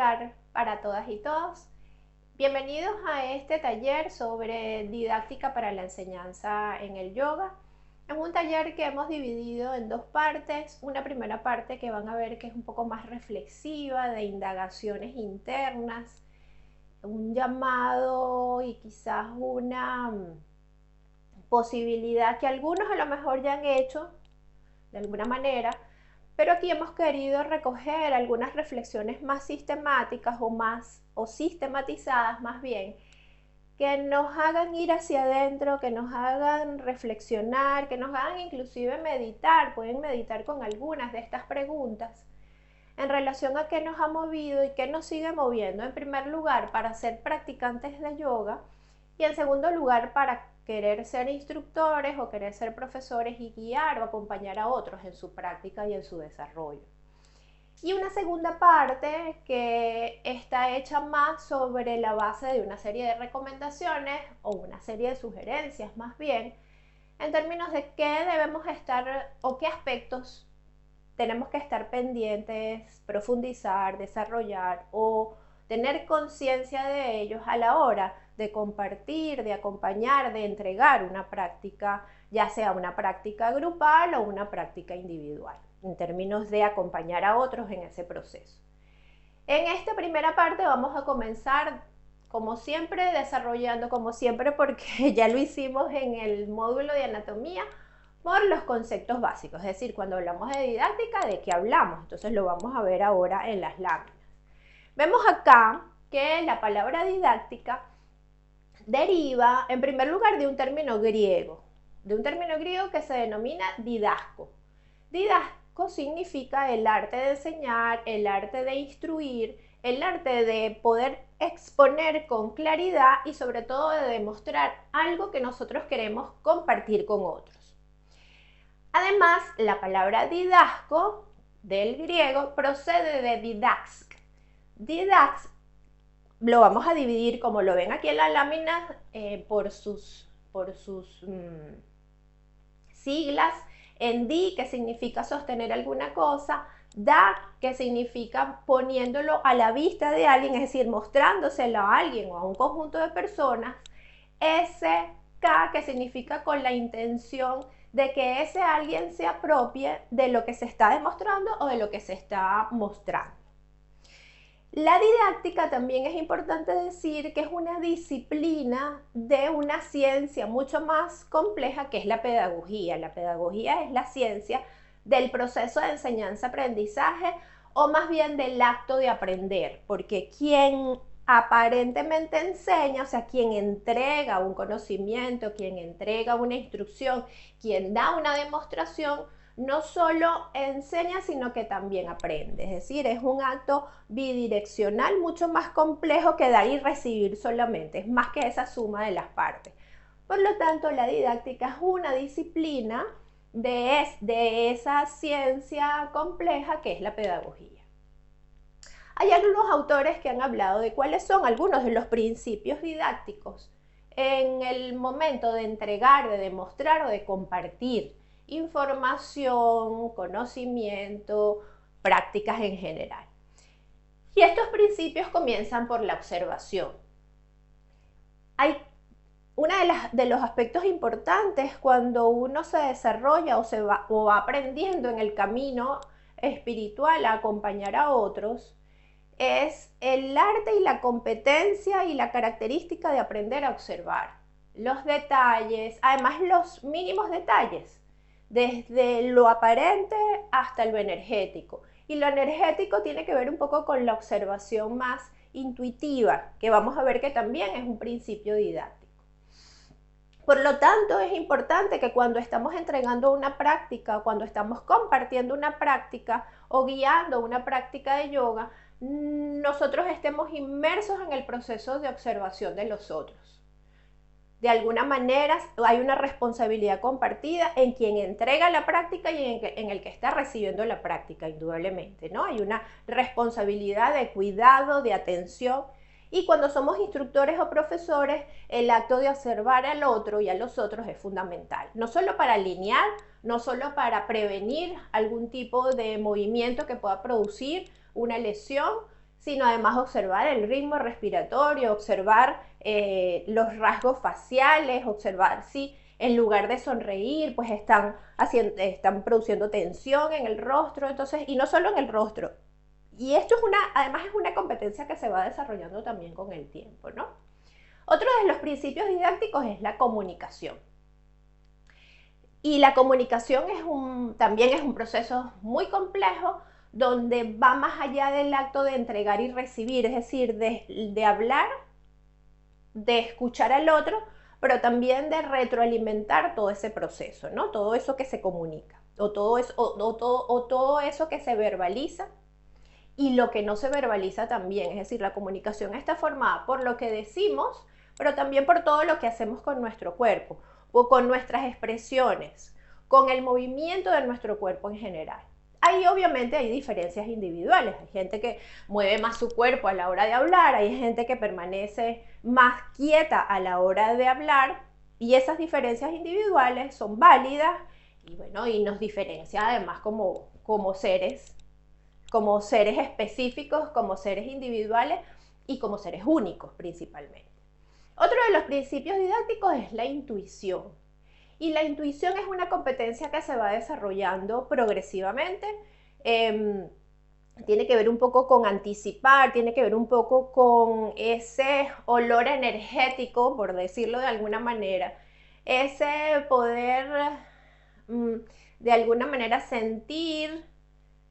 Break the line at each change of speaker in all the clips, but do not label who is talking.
lugar para todas y todos. Bienvenidos a este taller sobre didáctica para la enseñanza en el yoga. Es un taller que hemos dividido en dos partes. Una primera parte que van a ver que es un poco más reflexiva, de indagaciones internas, un llamado y quizás una posibilidad que algunos a lo mejor ya han hecho de alguna manera, pero aquí hemos querido recoger algunas reflexiones más sistemáticas o sistematizadas más bien, que nos hagan ir hacia adentro, que nos hagan reflexionar, que nos hagan inclusive meditar. Pueden meditar con algunas de estas preguntas en relación a qué nos ha movido y qué nos sigue moviendo. En primer lugar, para ser practicantes de yoga, y en segundo lugar, para querer ser instructores o querer ser profesores y guiar o acompañar a otros en su práctica y en su desarrollo. Y una segunda parte que está hecha más sobre la base de una serie de recomendaciones o una serie de sugerencias más bien, en términos de qué debemos estar o qué aspectos tenemos que estar pendientes, profundizar, desarrollar o tener conciencia de ellos a la hora de compartir, de acompañar, de entregar una práctica, ya sea una práctica grupal o una práctica individual, en términos de acompañar a otros en ese proceso. En esta primera parte vamos a comenzar, como siempre, desarrollando, como siempre, porque ya lo hicimos en el módulo de anatomía, por los conceptos básicos, es decir, cuando hablamos de didáctica, ¿de qué hablamos? Entonces lo vamos a ver ahora en las láminas. Vemos acá que la palabra didáctica deriva, en primer lugar, de un término griego que se denomina didasco. Didasco significa el arte de enseñar, el arte de instruir, el arte de poder exponer con claridad y sobre todo de demostrar algo que nosotros queremos compartir con otros. Además, la palabra didasco del griego procede de didax. Didax lo vamos a dividir, como lo ven aquí en la lámina, por sus siglas. En di, que significa sostener alguna cosa, da, que significa poniéndolo a la vista de alguien, es decir, mostrándoselo a alguien o a un conjunto de personas. K, que significa con la intención de que ese alguien se apropie de lo que se está demostrando o de lo que se está mostrando. La didáctica también es importante decir que es una disciplina de una ciencia mucho más compleja que es la pedagogía. La pedagogía es la ciencia del proceso de enseñanza-aprendizaje o más bien del acto de aprender, porque quien aparentemente enseña, o sea, quien entrega un conocimiento, quien entrega una instrucción, quien da una demostración, no solo enseña, sino que también aprende. Es decir, es un acto bidireccional mucho más complejo que dar y recibir solamente. Es más que esa suma de las partes. Por lo tanto, la didáctica es una disciplina de esa ciencia compleja que es la pedagogía. Hay algunos autores que han hablado de cuáles son algunos de los principios didácticos en el momento de entregar, de demostrar o de compartir información, conocimiento, prácticas en general. Y estos principios comienzan por la observación. Hay de los aspectos importantes cuando uno se desarrolla o va aprendiendo en el camino espiritual a acompañar a otros, es el arte y la competencia y la característica de aprender a observar los detalles, además los mínimos detalles, desde lo aparente hasta lo energético. Y lo energético tiene que ver un poco con la observación más intuitiva, que vamos a ver que también es un principio didáctico. Por lo tanto, es importante que cuando estamos entregando una práctica, cuando estamos compartiendo una práctica o guiando una práctica de yoga, nosotros estemos inmersos en el proceso de observación de los otros. De alguna manera hay una responsabilidad compartida en quien entrega la práctica y en el que está recibiendo la práctica, indudablemente, ¿no? Hay una responsabilidad de cuidado, de atención. Y cuando somos instructores o profesores, el acto de observar al otro y a los otros es fundamental. No solo para alinear, no solo para prevenir algún tipo de movimiento que pueda producir una lesión, sino además observar el ritmo respiratorio, observar los rasgos faciales, observar si en lugar de sonreír, pues están produciendo tensión en el rostro, entonces, y no solo en el rostro. Y esto además es una competencia que se va desarrollando también con el tiempo, ¿no? Otro de los principios didácticos es la comunicación. Y la comunicación también es un proceso muy complejo donde va más allá del acto de entregar y recibir, es decir, de hablar, de escuchar al otro, pero también de retroalimentar todo ese proceso, ¿no? Todo eso que se comunica, o todo eso que se verbaliza y lo que no se verbaliza también, es decir, la comunicación está formada por lo que decimos, pero también por todo lo que hacemos con nuestro cuerpo, o con nuestras expresiones, con el movimiento de nuestro cuerpo en general. Ahí obviamente hay diferencias individuales, hay gente que mueve más su cuerpo a la hora de hablar, hay gente que permanece más quieta a la hora de hablar, y esas diferencias individuales son válidas y bueno, y nos diferencia además como seres específicos, como seres individuales y como seres únicos principalmente. Otro de los principios didácticos es la intuición. Y la intuición es una competencia que se va desarrollando progresivamente. Tiene que ver un poco con anticipar, tiene que ver un poco con ese olor energético, por decirlo de alguna manera. Ese poder, de alguna manera, sentir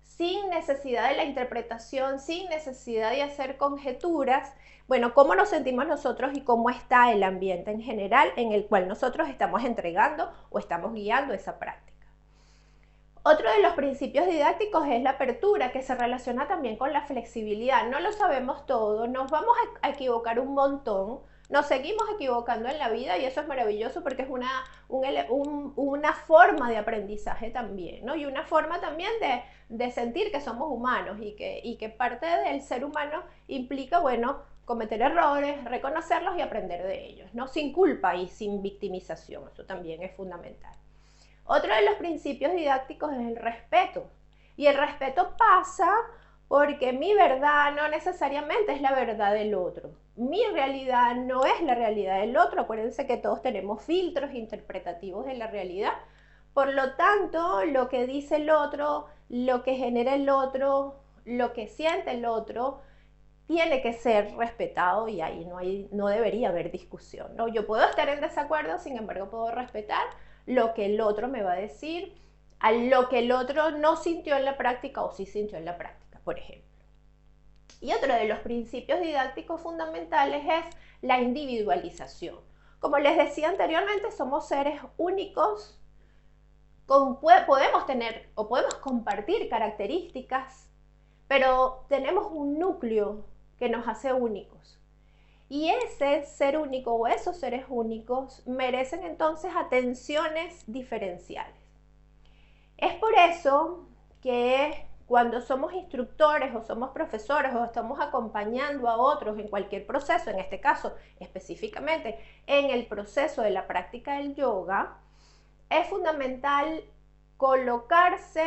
sin necesidad de la interpretación, sin necesidad de hacer conjeturas, bueno, cómo nos sentimos nosotros y cómo está el ambiente en general en el cual nosotros estamos entregando o estamos guiando esa práctica. Otro de los principios didácticos es la apertura, que se relaciona también con la flexibilidad. No lo sabemos todo, nos vamos a equivocar un montón, nos seguimos equivocando en la vida y eso es maravilloso porque es una forma de aprendizaje también, ¿no? Y una forma también de sentir que somos humanos y que parte del ser humano implica, bueno, cometer errores, reconocerlos y aprender de ellos, ¿no? Sin culpa y sin victimización, eso también es fundamental. Otro de los principios didácticos es el respeto. Y el respeto pasa porque mi verdad no necesariamente es la verdad del otro. Mi realidad no es la realidad del otro. Acuérdense que todos tenemos filtros interpretativos de la realidad. Por lo tanto, lo que dice el otro, lo que genera el otro, lo que siente el otro, tiene que ser respetado y ahí no debería haber discusión, ¿no? Yo puedo estar en desacuerdo, sin embargo puedo respetar lo que el otro me va a decir, a lo que el otro no sintió en la práctica o sí sintió en la práctica, por ejemplo. Y otro de los principios didácticos fundamentales es la individualización. Como les decía anteriormente, somos seres únicos, podemos tener o podemos compartir características, pero tenemos un núcleo que nos hace únicos. Y ese ser único o esos seres únicos merecen entonces atenciones diferenciales. Es por eso que cuando somos instructores o somos profesores o estamos acompañando a otros en cualquier proceso, en este caso específicamente en el proceso de la práctica del yoga, es fundamental colocarse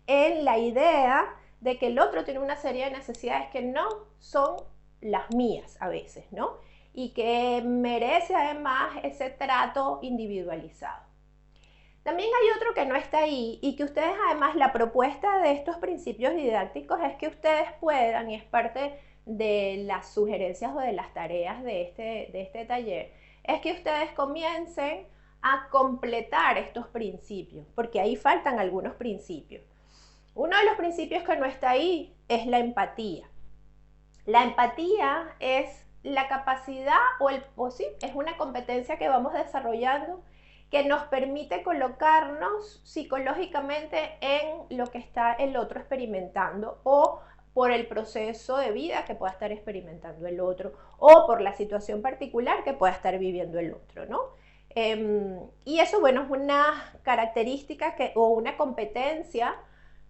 en la idea de que el otro tiene una serie de necesidades que no son las mías a veces, ¿no? Y que merece además ese trato individualizado. También hay otro que no está ahí y que ustedes además, la propuesta de estos principios didácticos es que ustedes puedan, y es parte de las sugerencias o de las tareas de este taller, es que ustedes comiencen a completar estos principios, porque ahí faltan algunos principios. Uno de los principios que no está ahí es la empatía. La empatía es la capacidad es una competencia que vamos desarrollando que nos permite colocarnos psicológicamente en lo que está el otro experimentando o por el proceso de vida que pueda estar experimentando el otro o por la situación particular que pueda estar viviendo el otro, ¿no? Y eso, bueno, es una característica o una competencia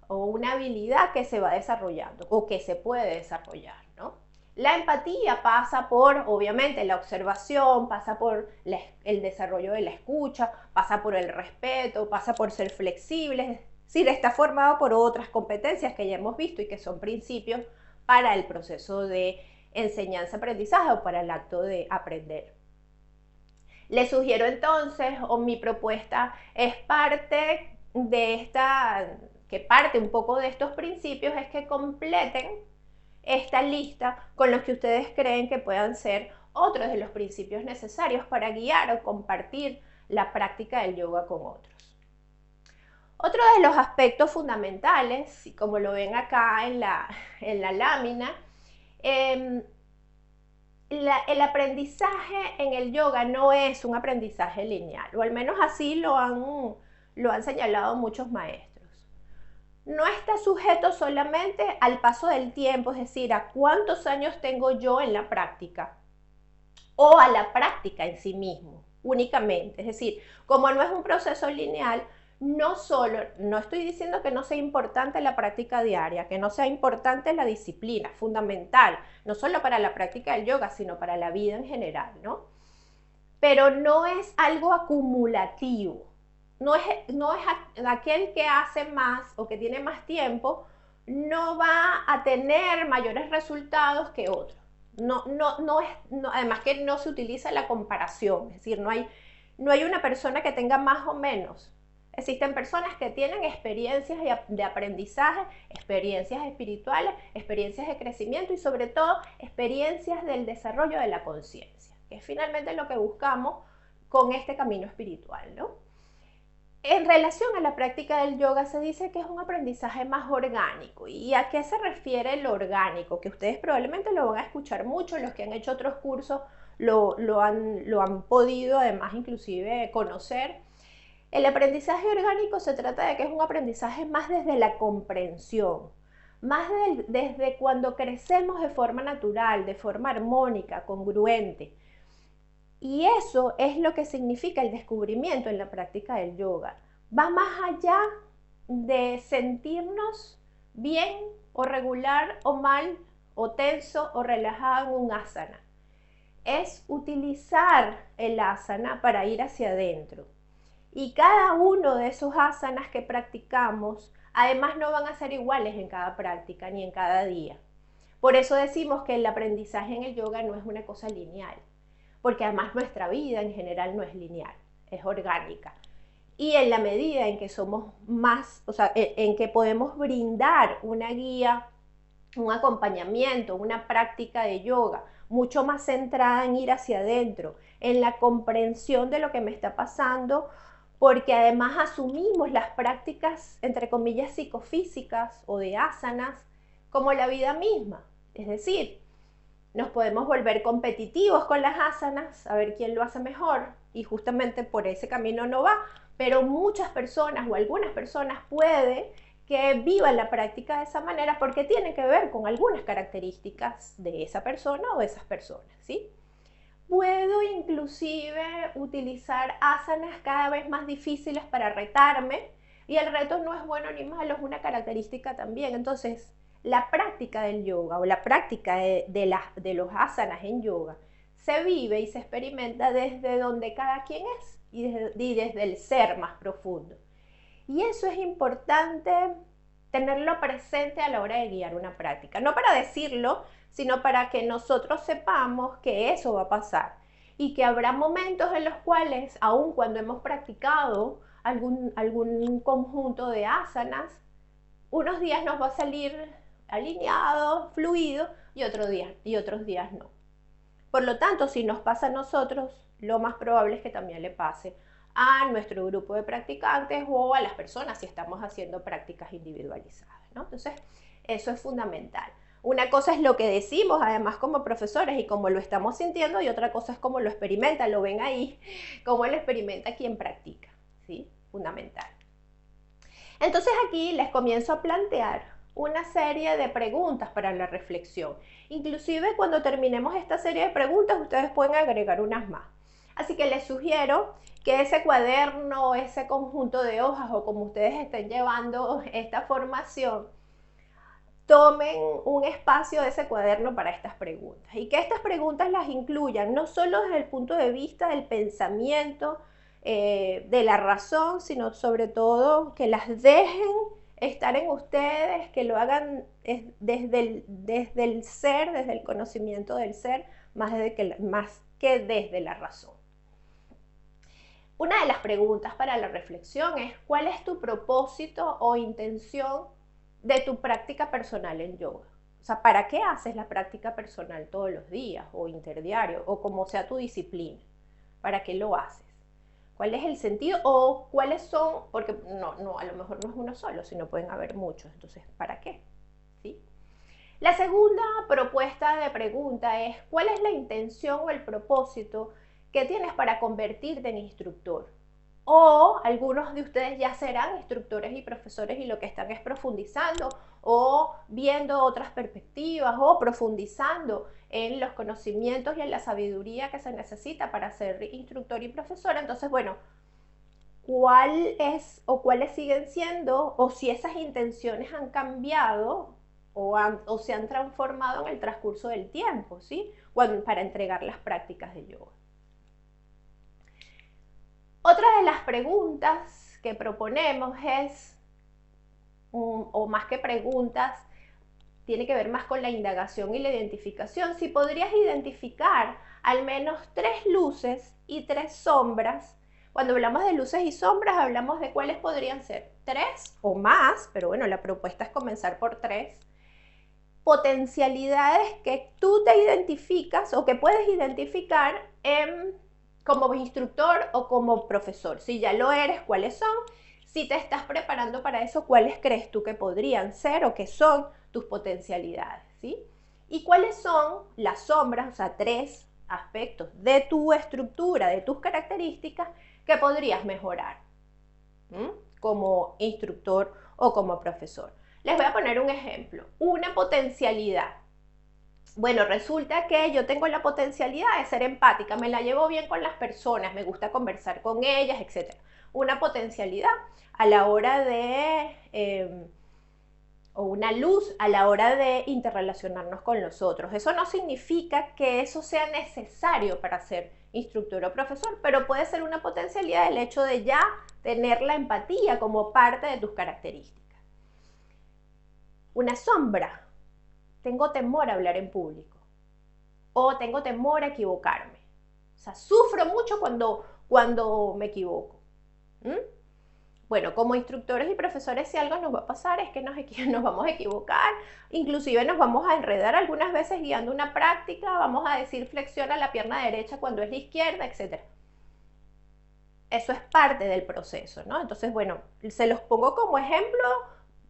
o una habilidad que se va desarrollando o que se puede desarrollar, ¿no? La empatía pasa por, obviamente, la observación, pasa por el desarrollo de la escucha, pasa por el respeto, pasa por ser flexible, es decir, está formado por otras competencias que ya hemos visto y que son principios para el proceso de enseñanza-aprendizaje o para el acto de aprender. Les sugiero entonces, o mi propuesta es parte de que parte un poco de estos principios, es que completen esta lista con los que ustedes creen que puedan ser otros de los principios necesarios para guiar o compartir la práctica del yoga con otros. Otro de los aspectos fundamentales, y como lo ven acá en la lámina, el aprendizaje en el yoga no es un aprendizaje lineal, o al menos así lo han señalado muchos maestros. No está sujeto solamente al paso del tiempo, es decir, a cuántos años tengo yo en la práctica, o a la práctica en sí mismo, únicamente. Es decir, como no es un proceso lineal, no estoy diciendo que no sea importante la práctica diaria, que no sea importante la disciplina, fundamental, no solo para la práctica del yoga, sino para la vida en general, ¿no? Pero no es algo acumulativo, no es aquel que hace más o que tiene más tiempo, no va a tener mayores resultados que otro. Además que no se utiliza la comparación, es decir, no hay una persona que tenga más o menos. Existen personas que tienen experiencias de aprendizaje, experiencias espirituales, experiencias de crecimiento y sobre todo experiencias del desarrollo de la conciencia, que es finalmente lo que buscamos con este camino espiritual, ¿no? En relación a la práctica del yoga se dice que es un aprendizaje más orgánico. ¿Y a qué se refiere lo orgánico? Que ustedes probablemente lo van a escuchar mucho, los que han hecho otros cursos lo han podido además inclusive conocer. El aprendizaje orgánico se trata de que es un aprendizaje más desde la comprensión, más desde cuando crecemos de forma natural, de forma armónica, congruente. Y eso es lo que significa el descubrimiento en la práctica del yoga. Va más allá de sentirnos bien o regular o mal o tenso o relajado en un asana. Es utilizar el asana para ir hacia adentro. Y cada uno de esos asanas que practicamos, además no van a ser iguales en cada práctica ni en cada día. Por eso decimos que el aprendizaje en el yoga no es una cosa lineal, porque además nuestra vida en general no es lineal, es orgánica. Y en la medida en que somos más, o sea, en que podemos brindar una guía, un acompañamiento, una práctica de yoga mucho más centrada en ir hacia adentro, en la comprensión de lo que me está pasando, porque además asumimos las prácticas, entre comillas, psicofísicas o de asanas como la vida misma. Es decir, nos podemos volver competitivos con las asanas, a ver quién lo hace mejor, y justamente por ese camino no va, pero muchas personas o algunas personas puede que vivan la práctica de esa manera porque tiene que ver con algunas características de esa persona o de esas personas, ¿sí? Puedo inclusive utilizar asanas cada vez más difíciles para retarme, y el reto no es bueno ni malo, es una característica también. Entonces, la práctica del yoga o la práctica de los asanas en yoga se vive y se experimenta desde donde cada quien es y desde el ser más profundo. Y eso es importante tenerlo presente a la hora de guiar una práctica, no para decirlo, sino para que nosotros sepamos que eso va a pasar y que habrá momentos en los cuales, aun cuando hemos practicado algún conjunto de asanas, unos días nos va a salir alineado, fluido, y otros días no. Por lo tanto, si nos pasa a nosotros, lo más probable es que también le pase a nuestro grupo de practicantes o a las personas si estamos haciendo prácticas individualizadas, ¿no? Entonces, eso es fundamental. Una cosa es lo que decimos, además, como profesores y cómo lo estamos sintiendo, y otra cosa es cómo lo experimenta, lo ven ahí, cómo lo experimenta quien practica, ¿sí? Fundamental. Entonces aquí les comienzo a plantear una serie de preguntas para la reflexión. Inclusive cuando terminemos esta serie de preguntas, ustedes pueden agregar unas más. Así que les sugiero que ese cuaderno, ese conjunto de hojas o como ustedes estén llevando esta formación, tomen un espacio de ese cuaderno para estas preguntas y que estas preguntas las incluyan no solo desde el punto de vista del pensamiento, de la razón, sino sobre todo que las dejen estar en ustedes, que lo hagan desde el ser, desde el conocimiento del ser, más que desde la razón. Una de las preguntas para la reflexión es: ¿cuál es tu propósito o intención de tu práctica personal en yoga? O sea, ¿para qué haces la práctica personal todos los días o interdiario o como sea tu disciplina? ¿Para qué lo haces? ¿Cuál es el sentido o cuáles son? Porque a lo mejor no es uno solo, sino pueden haber muchos. Entonces, ¿para qué? ¿Sí? La segunda propuesta de pregunta es: ¿cuál es la intención o el propósito que tienes para convertirte en instructor? O algunos de ustedes ya serán instructores y profesores y lo que están es profundizando o viendo otras perspectivas o profundizando en los conocimientos y en la sabiduría que se necesita para ser instructor y profesor. Entonces, bueno, ¿cuál es o cuáles siguen siendo, o si esas intenciones han cambiado o se han transformado en el transcurso del tiempo, ¿sí? Para entregar las prácticas de yoga. Otra de las preguntas que proponemos es, o más que preguntas, tiene que ver más con la indagación y la identificación. Si podrías identificar al menos 3 luces y 3 sombras. Cuando hablamos de luces y sombras, hablamos de cuáles podrían ser 3 o más, pero bueno, la propuesta es comenzar por 3. Potencialidades que tú te identificas o que puedes identificar como instructor o como profesor. Si ya lo eres, ¿cuáles son? Si te estás preparando para eso, ¿cuáles crees tú que podrían ser o que son tus potencialidades? ¿Sí? ¿Y cuáles son las sombras, o sea, 3 aspectos de tu estructura, de tus características que podrías mejorar como instructor o como profesor? Les voy a poner un ejemplo. Una potencialidad. Bueno, resulta que yo tengo la potencialidad de ser empática, me la llevo bien con las personas, me gusta conversar con ellas, etc. Una potencialidad a la hora de, o una luz a la hora de interrelacionarnos con los otros. Eso no significa que eso sea necesario para ser instructor o profesor, pero puede ser una potencialidad el hecho de ya tener la empatía como parte de tus características. Una sombra. Tengo temor a hablar en público o tengo temor a equivocarme. O sea, sufro mucho cuando me equivoco. Bueno, como instructores y profesores, si algo nos va a pasar es que nos vamos a equivocar, inclusive nos vamos a enredar algunas veces guiando una práctica, vamos a decir flexiona la pierna derecha cuando es la izquierda, etc. Eso es parte del proceso, ¿no? Entonces, bueno, se los pongo como ejemplo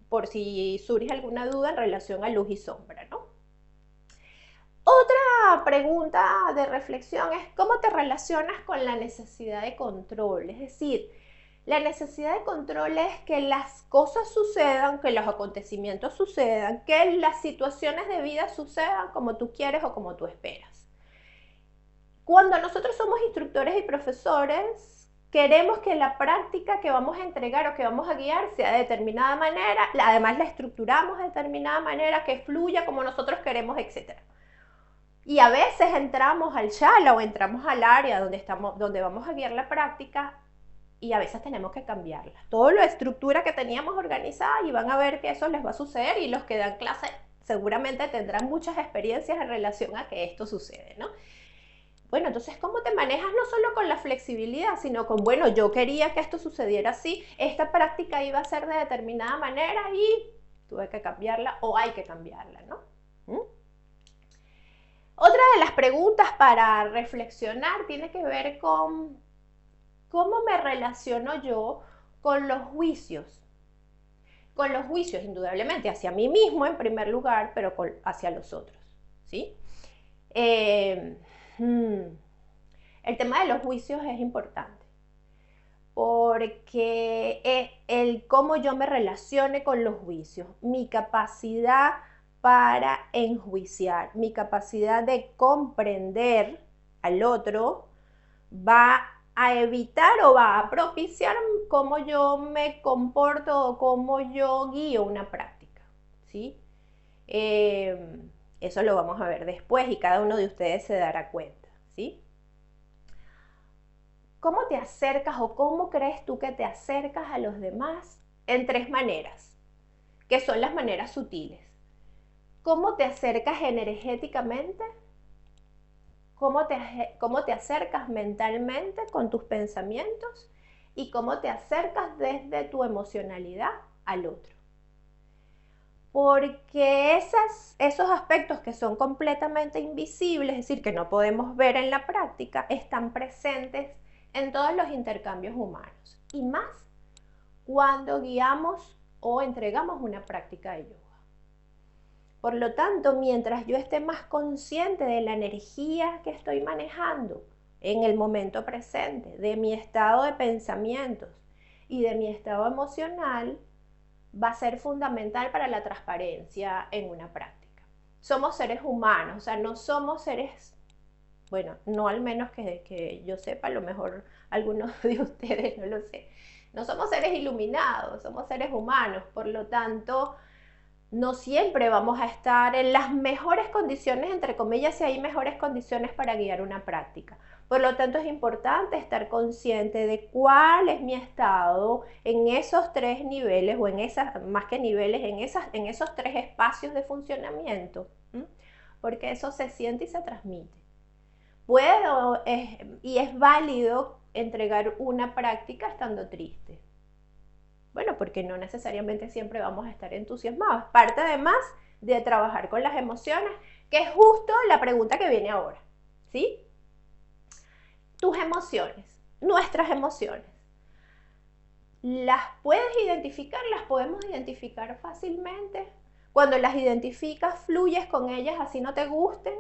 por si surge alguna duda en relación a luz y sombra, ¿no? Otra pregunta de reflexión es: ¿cómo te relacionas con la necesidad de control? Es decir, la necesidad de control es que las cosas sucedan, que los acontecimientos sucedan, que las situaciones de vida sucedan como tú quieres o como tú esperas. Cuando nosotros somos instructores y profesores, queremos que la práctica que vamos a entregar o que vamos a guiar sea de determinada manera, además la estructuramos de determinada manera, que fluya como nosotros queremos, etc. Y a veces entramos al shala o entramos al área donde vamos a guiar la práctica y a veces tenemos que cambiarla. Toda la estructura que teníamos organizada, y van a ver que eso les va a suceder, y los que dan clase seguramente tendrán muchas experiencias en relación a que esto sucede, ¿no? Bueno, entonces, ¿cómo te manejas no solo con la flexibilidad, sino con, bueno, yo quería que esto sucediera así, esta práctica iba a ser de determinada manera y tuve que cambiarla o hay que cambiarla, ¿no? Otra de las preguntas para reflexionar tiene que ver con cómo me relaciono yo con los juicios. Con los juicios, indudablemente, hacia mí mismo en primer lugar, pero hacia los otros, ¿sí? El tema de los juicios es importante porque el cómo yo me relacione con los juicios, mi capacidad para enjuiciar, mi capacidad de comprender al otro va a evitar o va a propiciar cómo yo me comporto o cómo yo guío una práctica, ¿sí? Eso lo vamos a ver después y cada uno de ustedes se dará cuenta, ¿sí? ¿Cómo te acercas o cómo crees tú que te acercas a los demás? En 3 maneras. que son las maneras sutiles. ¿Cómo te acercas energéticamente? ¿Cómo te acercas mentalmente con tus pensamientos? ¿Y cómo te acercas desde tu emocionalidad al otro? Porque esos aspectos que son completamente invisibles, es decir, que no podemos ver en la práctica, están presentes en todos los intercambios humanos. Y más cuando guiamos o entregamos una práctica de yoga. Por lo tanto, mientras yo esté más consciente de la energía que estoy manejando en el momento presente, de mi estado de pensamientos y de mi estado emocional, va a ser fundamental para la transparencia en una práctica. Somos seres humanos, o sea, no somos seres, bueno, no al menos que yo sepa, a lo mejor algunos de ustedes no lo sé. No somos seres iluminados, somos seres humanos, por lo tanto, no siempre vamos a estar en las mejores condiciones, entre comillas, si hay mejores condiciones para guiar una práctica. Por lo tanto, es importante estar consciente de cuál es mi estado en esos tres niveles, o en esas, más que niveles, en esos tres espacios de funcionamiento, porque eso se siente y se transmite. Y es válido entregar una práctica estando triste. Bueno, porque no necesariamente siempre vamos a estar entusiasmados. Parte además de trabajar con las emociones, que es justo la pregunta que viene ahora, ¿sí? Tus emociones, nuestras emociones, ¿las puedes identificar? ¿Las podemos identificar fácilmente? Cuando las identificas, fluyes con ellas así no te gusten.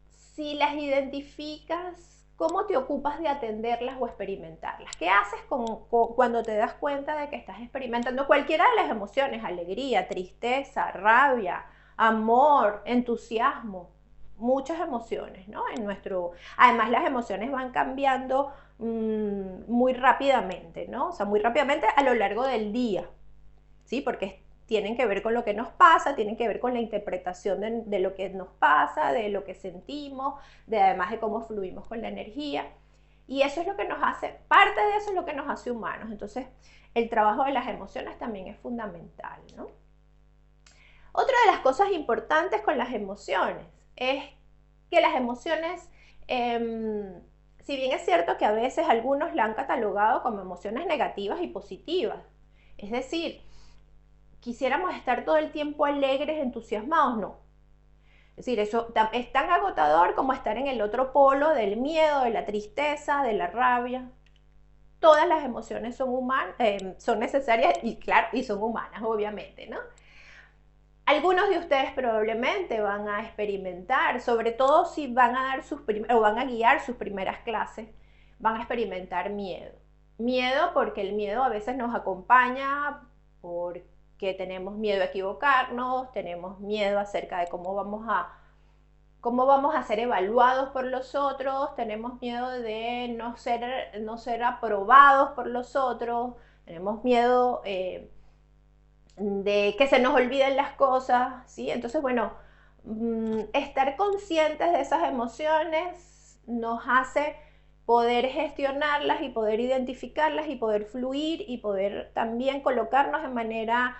Si las identificas, ¿cómo te ocupas de atenderlas o experimentarlas? ¿Qué haces cuando te das cuenta de que estás experimentando cualquiera de las emociones? Alegría, tristeza, rabia, amor, entusiasmo, muchas emociones, ¿no? Además, las emociones van cambiando muy rápidamente, ¿no? O sea, muy rápidamente a lo largo del día, ¿sí? Porque tienen que ver con lo que nos pasa, tienen que ver con la interpretación de lo que nos pasa, de lo que sentimos, además de cómo fluimos con la energía. Y eso es lo que nos hace, parte de eso es lo que nos hace humanos. Entonces, el trabajo de las emociones también es fundamental, ¿no? Otra de las cosas importantes con las emociones es que las emociones, si bien es cierto que a veces algunos la han catalogado como emociones negativas y positivas, es decir, quisiéramos estar todo el tiempo alegres, entusiasmados, no. Es decir, eso es tan agotador como estar en el otro polo del miedo, de la tristeza, de la rabia. Todas las emociones son son necesarias y claro, y son humanas, obviamente, ¿no? Algunos de ustedes probablemente van a experimentar, sobre todo si van a dar o van a guiar sus primeras clases, van a experimentar miedo. Miedo porque el miedo a veces nos acompaña porque tenemos miedo a equivocarnos, tenemos miedo acerca de cómo vamos a ser evaluados por los otros, tenemos miedo de no ser aprobados por los otros, tenemos miedo de que se nos olviden las cosas, ¿sí? Entonces, bueno, estar conscientes de esas emociones nos hace poder gestionarlas y poder identificarlas y poder fluir y poder también colocarnos de manera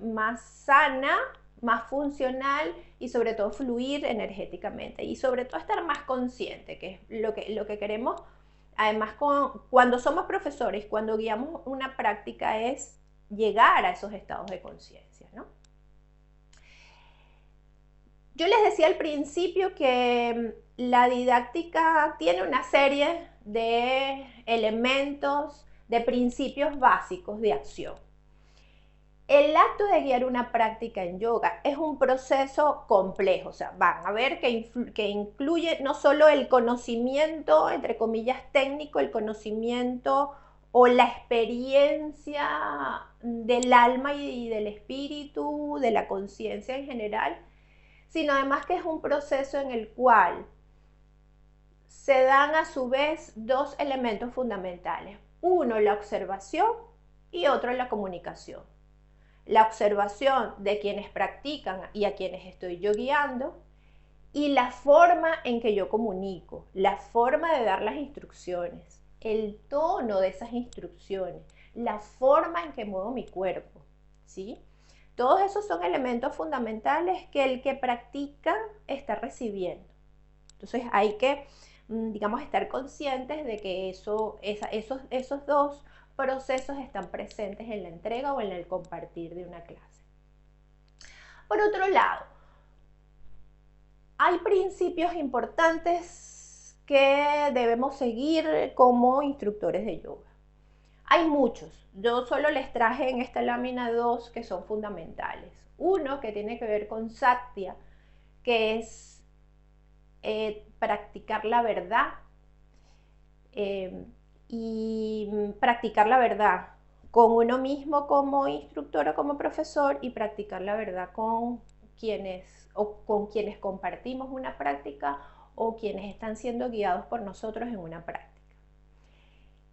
más sana, más funcional y sobre todo fluir energéticamente y sobre todo estar más consciente, que es lo que queremos. Además, cuando somos profesores, cuando guiamos una práctica es llegar a esos estados de conciencia, ¿no? Yo les decía al principio que la didáctica tiene una serie de elementos, de principios básicos de acción. El acto de guiar una práctica en yoga es un proceso complejo, o sea, van a ver que incluye no solo el conocimiento, entre comillas, técnico, el conocimiento o la experiencia del alma y del espíritu, de la conciencia en general, sino además que es un proceso en el cual se dan a su vez dos elementos fundamentales. Uno, la observación y otro, la comunicación. La observación de quienes practican y a quienes estoy yo guiando y la forma en que yo comunico, la forma de dar las instrucciones, el tono de esas instrucciones, la forma en que muevo mi cuerpo, ¿sí? Todos esos son elementos fundamentales que el que practica está recibiendo. Entonces hay que, digamos, estar conscientes de que esos dos procesos están presentes en la entrega o en el compartir de una clase. Por otro lado, hay principios importantes que debemos seguir como instructores de yoga. Hay muchos, yo solo les traje en esta lámina dos que son fundamentales. Uno que tiene que ver con Satya, que es practicar la verdad y practicar la verdad con uno mismo como instructor o como profesor y practicar la verdad con quienes compartimos una práctica o quienes están siendo guiados por nosotros en una práctica.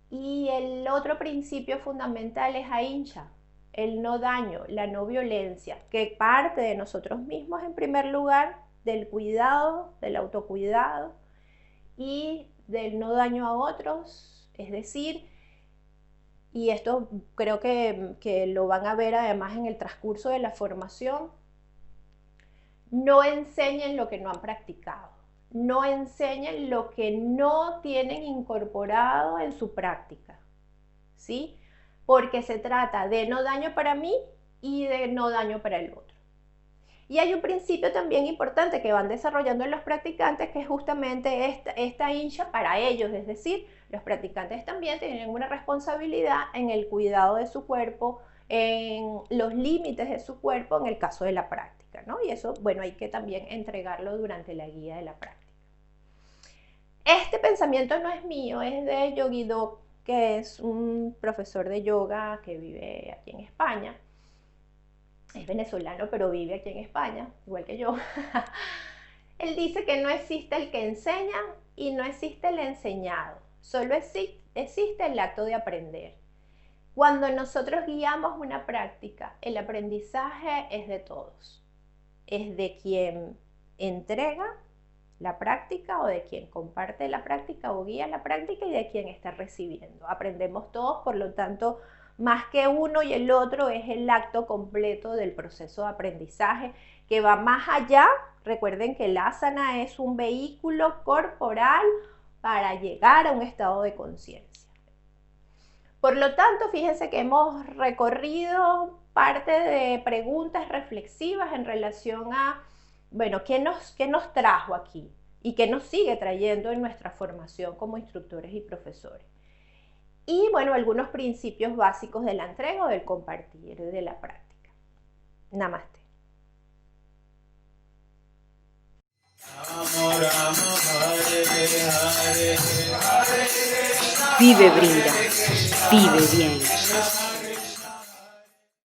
Y el otro principio fundamental es Ahimsa, el no daño, la no violencia, que parte de nosotros mismos en primer lugar, del cuidado, del autocuidado y del no daño a otros, es decir, y esto creo que lo van a ver además en el transcurso de la formación, no enseñen lo que no han practicado, no enseñen lo que no tienen incorporado en su práctica, ¿sí? Porque se trata de no daño para mí y de no daño para el otro. Y hay un principio también importante que van desarrollando los practicantes, que es justamente esta hincha para ellos, es decir, los practicantes también tienen una responsabilidad en el cuidado de su cuerpo, en los límites de su cuerpo en el caso de la práctica, ¿no? Y eso, bueno, hay que también entregarlo durante la guía de la práctica. Este pensamiento no es mío, es de Yogi Do, que es un profesor de yoga que vive aquí en España. Es venezolano, pero vive aquí en España, igual que yo. Él dice que no existe el que enseña y no existe el enseñado, solo existe el acto de aprender. Cuando nosotros guiamos una práctica, el aprendizaje es de todos. Es de quien entrega la práctica o de quien comparte la práctica o guía la práctica y de quien está recibiendo. Aprendemos todos, por lo tanto, más que uno y el otro es el acto completo del proceso de aprendizaje que va más allá. Recuerden que el asana es un vehículo corporal para llegar a un estado de conciencia. Por lo tanto, fíjense que hemos recorrido parte de preguntas reflexivas en relación a, bueno, ¿qué nos trajo aquí? Y qué nos sigue trayendo en nuestra formación como instructores y profesores. Y bueno, algunos principios básicos de la entrega o del compartir de la práctica. Namaste.
Vive Brinda, vive bien.